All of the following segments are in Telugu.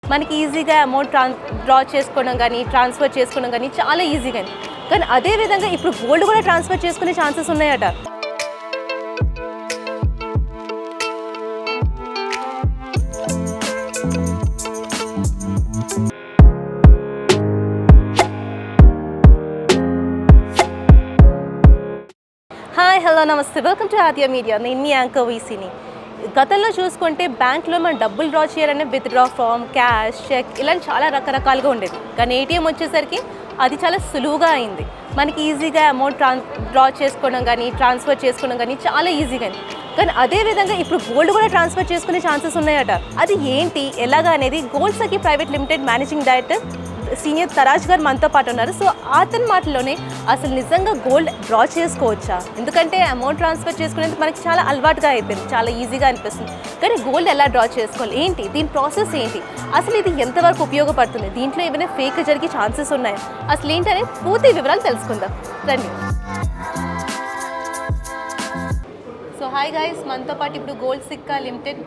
మనకి ఈజీగా అమౌంట్ డ్రా చేసుకోవడం కానీ ట్రాన్స్ఫర్ చేసుకోవడం కానీ చాలా ఈజీగా. కానీ అదేవిధంగా ఇప్పుడు గోల్డ్ కూడా ట్రాన్స్ఫర్ చేసుకునే ఛాన్సెస్ ఉన్నాయట. హాయ్, హలో, నమస్తే, వెల్కమ్ టు ఆద్య మీడియా. నేను మీ యాంకర్ వీసీని. గతంలో చూసుకుంటే బ్యాంక్లో మనం డబ్బులు డ్రా చేయాలంటే విత్డ్రా ఫామ్, క్యాష్, చెక్ ఇలాంటి చాలా రకరకాలుగా ఉండేది. కానీ ఏటీఎం వచ్చేసరికి అది చాలా సులువుగా అయింది. మనకి ఈజీగా అమౌంట్ డ్రా చేసుకోవడం కానీ ట్రాన్స్ఫర్ చేసుకోవడం కానీ చాలా ఈజీగా. కానీ అదేవిధంగా ఇప్పుడు గోల్డ్ కూడా ట్రాన్స్ఫర్ చేసుకునే ఛాన్సెస్ ఉన్నాయట. అది ఏంటి, ఎలాగా అనేది gold Sakhi private limited managing director senior Taraj గారు మనతో పాటు ఉన్నారు. సో అతని మాటలోనే అసలు నిజంగా గోల్డ్ డ్రా చేసుకోవచ్చా, ఎందుకంటే అమౌంట్ ట్రాన్స్ఫర్ చేసుకునేది మనకి చాలా అలవాటుగా అయిపోయింది, చాలా ఈజీగా అనిపిస్తుంది. కానీ గోల్డ్ ఎలా డ్రా చేసుకోవాలి, ఏంటి దీని ప్రాసెస్ ఏంటి, అసలు ఇది ఎంతవరకు ఉపయోగపడుతుంది, దీంట్లో ఏమైనా ఫేక్ జరిగే ఛాన్సెస్ ఉన్నాయా, అసలు ఏంటి అనేది పూర్తి వివరాలు తెలుసుకుందాం రండి. సో హాయ్ గైస్, మనతో పాటు ఇప్పుడు గోల్డ్ సిక్కా లిమిటెడ్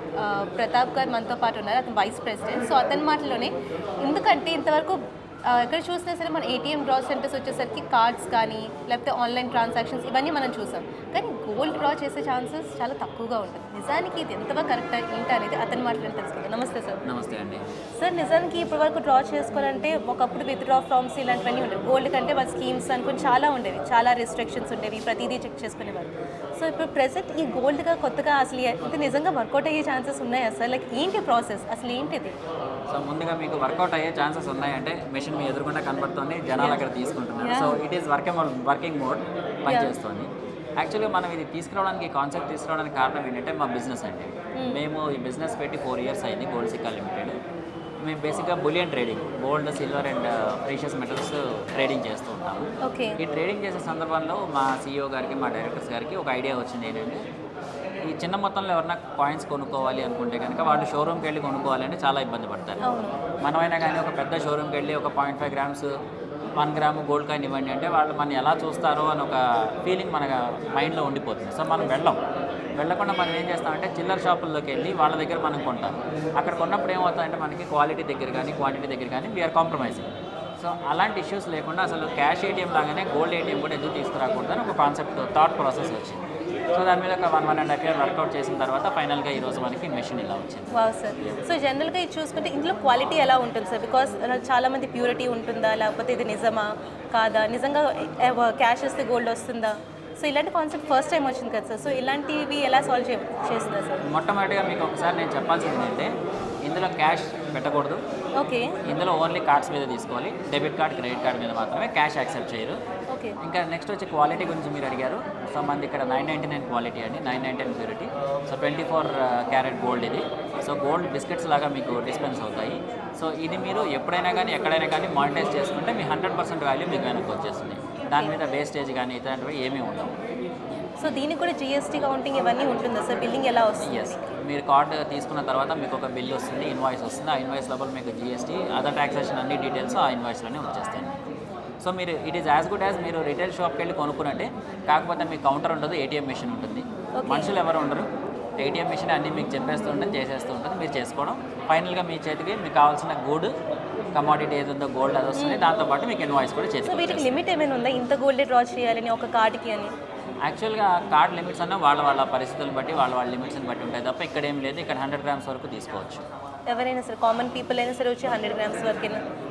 ప్రతాప్ గారు మనతో పాటు ఉన్నారు. అతను వైస్ ప్రెసిడెంట్. సో అతని మాటలోనే, ఎందుకంటే ఇంతవరకు ఎక్కడ చూసినా సరే మన ఏటీఎం డ్రా సెంటర్స్ వచ్చేసరికి కార్డ్స్ కానీ లేకపోతే ఆన్లైన్ ట్రాన్సాక్షన్స్ ఇవన్నీ మనం చూసాం. కానీ గోల్డ్ డ్రా చేసే ఛాన్సెస్ చాలా తక్కువగా ఉంటుంది. నిజానికి ఇది ఎంతవరకు కరెక్ట్ ఏంటి అనేది అతని మాటలో తెలుసుకుందాం. నమస్తే సార్. నమస్తే అండి. సార్, నిజానికి ఇప్పటి వరకు డ్రా చేసుకోవాలంటే ఒకప్పుడు విత్డ్రా ఫామ్స్ ఇలాంటివన్నీ ఉండేవి. గోల్డ్ కంటే వాళ్ళ స్కీమ్స్ అనుకుని చాలా ఉండేవి, చాలా రెస్ట్రిక్షన్స్ ఉండేవి, ప్రతిదీ చెక్ చేసుకునేవారు. సో ఇప్పుడు ప్రెసెంట్ ఈ గోల్డ్గా కొత్తగా అసలు ఇది నిజంగా వర్కౌట్ అయ్యే ఛాన్సెస్ ఉన్నాయా సార్? లైక్ ఏంటి ప్రాసెస్, అసలు ఏంటిది? సో ముందుగా మీకు వర్కౌట్ అయ్యే ఛాన్సెస్ ఉన్నాయంటే మెషిన్ మీ ఎదురుకుండా కనబడుతుంది, జనాలు అక్కడ తీసుకుంటున్నారు. So it is working mode పనిచేస్తుంది. యాక్చువల్గా మనం ఇది తీసుకురావడానికి, కాన్సెప్ట్ తీసుకురావడానికి కారణం ఏంటంటే మా బిజినెస్ అండి. మేము ఈ బిజినెస్ పెట్టి 4 years అయింది, గోల్డ్ సిక్కా లిమిటెడ్. మేము బేసిక్గా bullion trading, gold, silver and precious metals trading చేస్తూ ఉంటాము. ఈ ట్రేడింగ్ చేసే సందర్భంలో మా CEO గారికి, మా డైరెక్టర్స్ గారికి ఒక ఐడియా వచ్చింది. ఏంటంటే ఈ చిన్న మొత్తంలో ఎవరైనా కాయిన్స్ కొనుక్కోవాలి అనుకుంటే కనుక వాళ్ళు షోరూమ్కి వెళ్ళి కొనుక్కోవాలంటే చాలా ఇబ్బంది పడతారు. మనమైనా కానీ ఒక పెద్ద షోరూమ్కి వెళ్ళి ఒక 0.5 grams 1 gram గోల్డ్ కాయిన్ ఇవ్వండి అంటే వాళ్ళు మనం ఎలా చూస్తారో అని ఒక ఫీలింగ్ మన మైండ్లో ఉండిపోతుంది. సో మనం వెళ్ళకుండా మనం ఏం చేస్తామంటే చిల్లర షాపుల్లోకి వెళ్ళి వాళ్ళ దగ్గర మనం కొంటాం. అక్కడ కొన్నప్పుడు ఏమవుతుందంటే మనకి క్వాలిటీ దగ్గర కానీ క్వాంటిటీ దగ్గర కానీ వీఆర్ కాంప్రమైజింగ్. సో అలాంటి ఇష్యూస్ లేకుండా అసలు క్యాష్ ఏటీఎం లాగానే గోల్డ్ ఏటీఎం కూడా ఎందుకు తీసుకురాకూడదని ఒక కాన్సెప్ట్, థాట్ ప్రాసెస్ వచ్చింది. సో దాని మీద ఒక 1.5 year వర్కౌట్ చేసిన తర్వాత ఫైనల్గా ఈరోజు మనకి మెషిన్ ఇలా వచ్చింది. Wow sir. సో జనరల్గా ఇది చూసుకుంటే ఇందులో క్వాలిటీ ఎలా ఉంటుంది సార్? బికాస్ చాలామంది ప్యూరిటీ ఉంటుందా, లేకపోతే ఇది నిజమా కాదా, నిజంగా క్యాష్ వస్తే గోల్డ్ వస్తుందా? సో ఇలాంటి కాన్సెప్ట్ ఫస్ట్ టైం వచ్చింది కదా సార్. సో ఇలాంటివి ఎలా సాల్వ్ చేస్తుందా సార్? మొట్టమొదటిగా మీకు ఒకసారి నేను చెప్పాల్సింది ఏంటంటే ఇందులో క్యాష్ పెట్టకూడదు. ఓకే. ఇందులో ఓన్లీ కార్డ్స్ మీద తీసుకోవాలి. డెబిట్ కార్డ్, క్రెడిట్ కార్డ్ మీద మాత్రమే, క్యాష్ యాక్సెప్ట్ చేయరు. ఓకే. ఇంకా నెక్స్ట్ వచ్చి క్వాలిటీ గురించి మీరు అడిగారు. సో మంది ఇక్కడ 999 క్వాలిటీ అండి, 999 ప్యూరిటీ. సో 24 క్యారెట్ గోల్డ్ ఇది. సో గోల్డ్ బిస్కెట్స్ లాగా మీకు డిస్పెన్స్ అవుతాయి. సో ఇది మీరు ఎప్పుడైనా కానీ ఎక్కడైనా కానీ మానిటైజ్ చేసుకుంటే మీ 100% వాల్యూ మీకు వెనక్కి వచ్చేస్తుంది. దాని మీద వేస్టేజ్ కానీ ఇట్లాంటివి ఏమీ ఉండవు. సో దీనికి కూడా జిఎస్టీ కౌంటింగ్ ఇవన్నీ ఉంటుందా సార్? బిల్లింగ్ ఎలా వస్తుంది? ఎస్, మీరు కార్డు తీసుకున్న తర్వాత మీకు ఒక బిల్ వస్తుంది, ఇన్వాయిస్ వస్తుంది. ఆ ఇన్వాయిస్ లోపల మీకు జిఎస్టీ, అదర్ ట్యాక్సేషన్ అన్ని డీటెయిల్స్ ఆ ఇన్వాయిస్లోనే వచ్చేస్తాయి. సో మీరు it is as good as మీరు రిటైల్ షాప్కి వెళ్ళి కొనుక్కున్నట్టే. కాకపోతే మీకు కౌంటర్ ఉండదు, ఏటీఎం మెషిన్ ఉంటుంది. మనుషులు ఎవరు ఉండరు, ఏటీఎం మెషిన్ అన్నీ మీకు చెప్పేస్తూ ఉంటుంది, చేసేస్తూ ఉంటుంది, మీరు చేసుకోవడం. ఫైనల్గా మీ చేతికి మీకు కావాల్సిన గూడ్, కమోడిటీ ఏది ఉందో గోల్డ్ అది వస్తుంది. దాంతోపాటు మీకు ఇన్వాయిస్ కూడా చేతికి. సో వీటికి లిమిట్ ఏమైనా ఉందా, ఇంత గోల్డ్ డ్రా చేయాలని ఒక కార్డుకి అని? యాక్చువల్గా కార్డ్ లిమిట్స్ అన్న వాళ్ళ పరిస్థితులను బట్టి వాళ్ళ లిమిట్స్ని బట్టి ఉంటాయి తప్ప ఇక్కడ ఏం లేదు. ఇక్కడ 100 grams వరకు తీసుకోవచ్చు. ఎవరైనా సరే, కామన్ పీపుల్ అయినా సరే వచ్చి 100 grams వరకు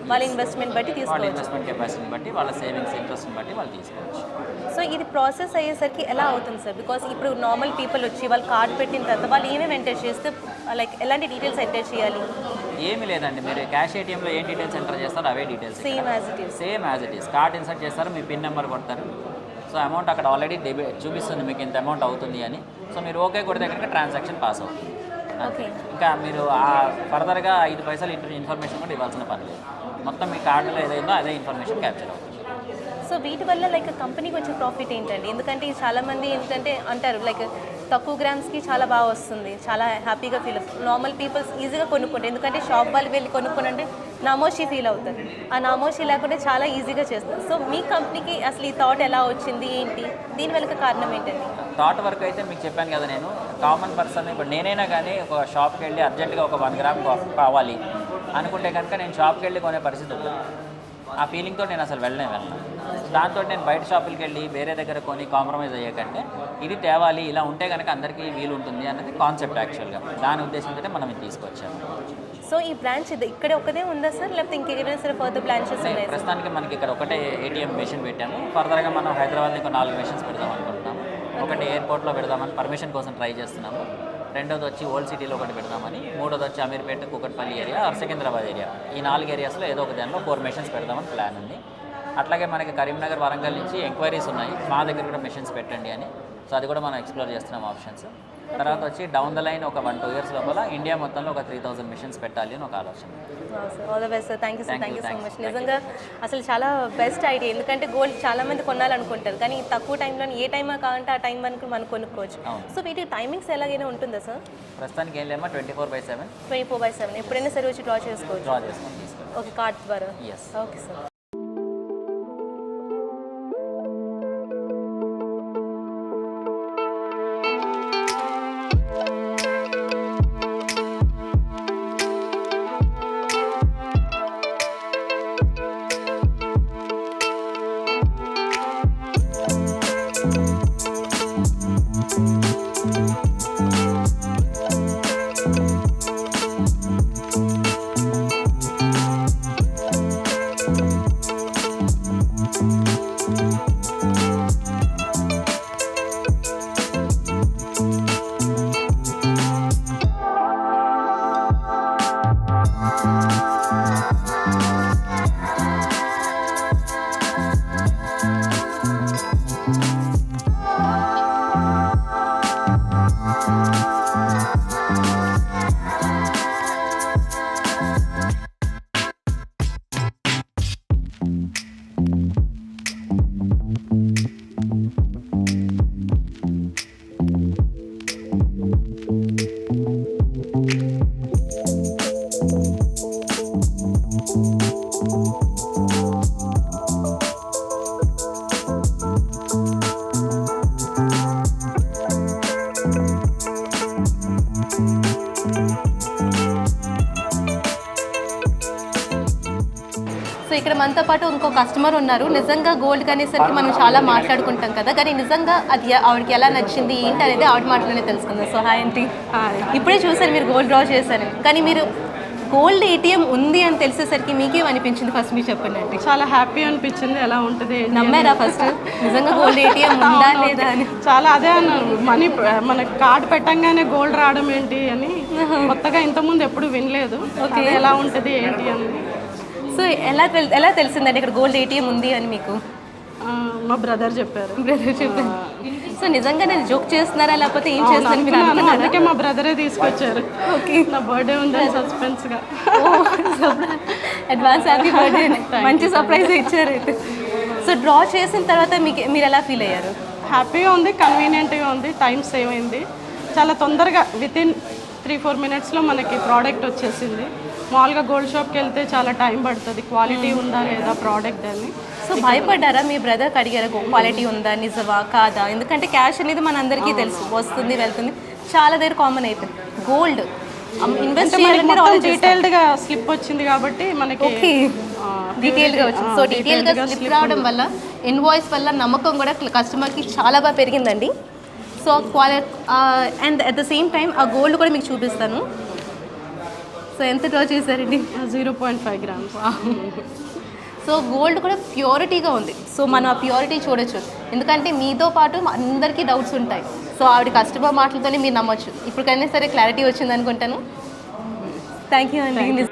వాళ్ళ ఇన్వెస్ట్మెంట్ బట్టి తీసుకోవచ్చు. వాళ్ళ ఇన్వెస్ట్మెంట్ కెపాసిటీని బట్టి, వాళ్ళ సేవింగ్స్ ఇంట్రెస్ట్ని బట్టి వాళ్ళు తీసుకోవచ్చు. సో ఇది ప్రాసెస్ అయ్యేసరికి ఎలా అవుతుంది సార్? బికాస్ ఇప్పుడు నార్మల్ పీపుల్ వచ్చి వాళ్ళు కార్డ్ పెట్టిన తర్వాత వాళ్ళు ఏమేమి ఎంటర్ చేస్తే, లైక్ ఎలాంటి డీటెయిల్స్ ఎంటర్ చేయాలి? ఏమీ లేదండి, మీరు క్యాష్ ఏటీఎంలో ఏం డీటెయిల్స్ ఎంటర్ చేస్తారో అవే details. Same as it is card insert చేస్తారు, మీ పిన్ నెంబర్ కొడతారు. సో అమౌంట్ అక్కడ ఆల్రెడీ చూపిస్తుంది మీకు ఇంత అమౌంట్ అవుతుంది అని. సో మీరు ఓకే కొడితే కనుక ట్రాన్సాక్షన్ పాస్ అవుతుంది. ఓకే. ఇంకా మీరు ఫర్దర్గా 5 పైసలు ఇన్ఫర్మేషన్ కూడా ఇవ్వాల్సిన పని లేదు. మొత్తం మీ కార్డులో ఏదైందో అదే ఇన్ఫర్మేషన్ క్యాప్చర్ అవుతుంది. సో వీటి వల్ల లైక్ కంపెనీకి వచ్చే ప్రాఫిట్ ఏంటండి? ఎందుకంటే చాలామంది ఏంటంటే అంటారు లైక్ తక్కువ గ్రామ్స్కి చాలా బాగా వస్తుంది, చాలా హ్యాపీగా ఫీల్ అవుతుంది. నార్మల్ పీపుల్స్ ఈజీగా కొనుక్కుంటారు, ఎందుకంటే షాప్ వాళ్ళు వెళ్ళి కొనుక్కోనంటే నామోషి ఫీల్ అవుతారు. ఆ నామోషి లేకుండా చాలా ఈజీగా చేస్తారు. సో మీ కంపెనీకి అసలు ఈ థాట్ ఎలా వచ్చింది, ఏంటి, దీని వెనుక కారణం ఏంటండి? థాట్ వర్క్ అయితే మీకు చెప్పాను కదా, నేను కామన్ పర్సన్. ఇప్పుడు నేనైనా కానీ ఒక షాప్కి వెళ్ళి అర్జెంటుగా ఒక 1 గ్రామ్ కావాలి అనుకుంటే కనుక నేను షాప్కి వెళ్ళి కొనే పరిస్థితి ఉంటుంది. ఆ ఫీలింగ్తో నేను అసలు వెళ్ళను. దాంతో నేను బయట షాపులకి వెళ్ళి వేరే దగ్గర కొని కాంప్రమైజ్ అయ్యాకంటే ఇది తేవాలి, ఇలా ఉంటే కనుక అందరికీ వీలు ఉంటుంది అన్నది కాన్సెప్ట్ యాక్చువల్గా. దాని ఉద్దేశంతో మనం ఇది తీసుకొచ్చాము. సో ఈ బ్రాంచ్ ఇక్కడే ఒకటే ఉందా సార్, లేకపోతే ఇంకెక్కడైనా సరే ఫర్దర్ బ్రాంచెస్ ఉన్నాయి? ప్రస్తుతానికి మనకి ఇక్కడ ఒకటే ఏటీఎం మెషిన్ పెట్టాము. ఫర్దర్గా మనం హైదరాబాద్లో ఇంకో 4 మెషిన్స్ పెడదాం అనుకుంటున్నాము. ఒకటి ఎయిర్పోర్ట్లో పెడదామని పర్మిషన్ కోసం ట్రై చేస్తున్నాము. రెండోది వచ్చి ఓల్డ్ సిటీలో ఒకటి పెడదామని, మూడోది వచ్చి Ameerpet, Kukatpally area or Secunderabad area. ఈ 4 ఏరియాస్లో ఏదో ఒక దానిలో 4 మెషిన్స్ పెడదామని ప్లాన్ ఉంది. అట్లాగే మనకి కరీంనగర్, వరంగల్ నుంచి ఎంక్వైరీస్ ఉన్నాయి, మా దగ్గర కూడా మెషిన్స్ పెట్టండి అని. సో అది కూడా మనం ఎక్స్ప్లోర్ చేస్తున్నాం ఆప్షన్స్. తర్వాత వచ్చి డౌన్ ద లైన్ ఒక 1-2 ఇయర్స్ లోపల ఇండియా మొత్తంలో ఒక 3000 మెషిన్స్ పెట్టాలి అని ఒక ఆలోచన. All the best sir. Thank you sir. Thank you so much. నిజంగా అసలు చాలా బెస్ట్ ఐడియా. ఎందుకంటే గోల్డ్ చాలా మంది కొనాలనుకుంటారు, కానీ తక్కువ టైంలో ఏ టైం కావాలంటే ఆ టైం వరకు మనం కొనుక్కోవచ్చు. సో వీటి టైమింగ్స్ ఎలాగైనా ఉంటుందా సార్? ప్రస్తుతానికి ఏం లేమా, 24/7. 24/7 ఎప్పుడైనా సరే వచ్చి డ్రా చేసుకోవచ్చు. డ్రా చేసుకొని తీసుకోండి. ఓకే, కార్డ్ ద్వారా. ఎస్. Okay sir. సో ఇక్కడ మనతో పాటు ఇంకో కస్టమర్ ఉన్నారు. నిజంగా గోల్డ్ అనేసరికి మనం చాలా మాట్లాడుకుంటాం కదా, కానీ నిజంగా అది ఆవిడకి ఎలా నచ్చింది ఏంటి అనేది ఆవిడ మాటలోనే తెలుసుకుందాం. So hi aunty. ఇప్పుడే చూసారు మీరు గోల్డ్ డ్రా చేశారు, కానీ మీరు గోల్డ్ ఏటీఎం ఉంది అని తెలిసేసరికి మీకేమనిపించింది? ఫస్ట్ మీరు చెప్పండి ఆంటీ. చాలా హ్యాపీ అనిపించింది. ఎలా ఉంటుంది, నమ్మారా ఫస్ట్ నిజంగా గోల్డ్ ఏటీఎం ఉందా లేదా అని? చాలా అదే అన్నారు. మనకి కార్డు పెట్టంగానే గోల్డ్ రావడం ఏంటి అని కొత్తగా ఇంతకుముందు ఎప్పుడు వినలేదు. అది ఎలా ఉంటుంది ఏంటి అని. సో ఎలా తెలిసిందండి ఇక్కడ గోల్డ్ ఏటీఎం ఉంది అని మీకు? మా బ్రదర్ చెప్పారు. సో నిజంగా నేను జోక్ చేస్తున్నారా లేకపోతే ఏం చేస్తాను మీరు అనుకున్నారా? అందుకే మా బ్రదరే తీసుకొచ్చారు. ఓకే, నా బర్త్డే ఉందని సస్పెన్స్గా. Advance happy birthday. మంచి సర్ప్రైజ్ ఇచ్చారు అయితే. సో డ్రా చేసిన తర్వాత మీరు ఎలా ఫీల్ అయ్యారు? హ్యాపీగా ఉంది, కన్వీనియంట్గా ఉంది, టైం సేవ్ అయింది. చాలా తొందరగా వితిన్ 3-4 మినిట్స్లో మనకి ప్రోడక్ట్ వచ్చేసింది. మామూలుగా గోల్డ్ షాప్కి వెళ్తే చాలా టైం పడుతుంది, క్వాలిటీ ఉందా లేదా ప్రోడక్ట్ అని. సో భయపడ్డారా? మీ బ్రదర్కి అడిగారా క్వాలిటీ ఉందా, నిజమా కాదా? ఎందుకంటే క్యాష్ అనేది మన అందరికీ తెలుసు, వస్తుంది వెళ్తుంది, చాలా దగ్గర కామన్ అయిపోయింది. గోల్డ్ ఇన్వెస్ట్ చేయాలంటే డీటెయిల్డ్గా స్లిప్ వచ్చింది కాబట్టి మనకి డీటెయిల్గా వచ్చింది. సో డీటెయిల్గా స్లిప్ రావడం వల్ల, ఇన్వాయిస్ వల్ల నమ్మకం కూడా కస్టమర్కి చాలా బాగా పెరిగిందండి. So quality and at the same time ఆ గోల్డ్ కూడా మీకు చూపిస్తాను. సో ఎంత డ్రా చేశారండి? 0.5 grams. సో గోల్డ్ కూడా ప్యూరిటీగా ఉంది. సో మనం ఆ ప్యూరిటీ చూడొచ్చు, ఎందుకంటే మీతో పాటు అందరికీ డౌట్స్ ఉంటాయి. సో ఆవిడ కస్టమర్ మాటలతోనే మీరు నమ్మొచ్చు. ఇప్పటికైనా సరే క్లారిటీ వచ్చింది అనుకుంటాను. థ్యాంక్ యూ అండి.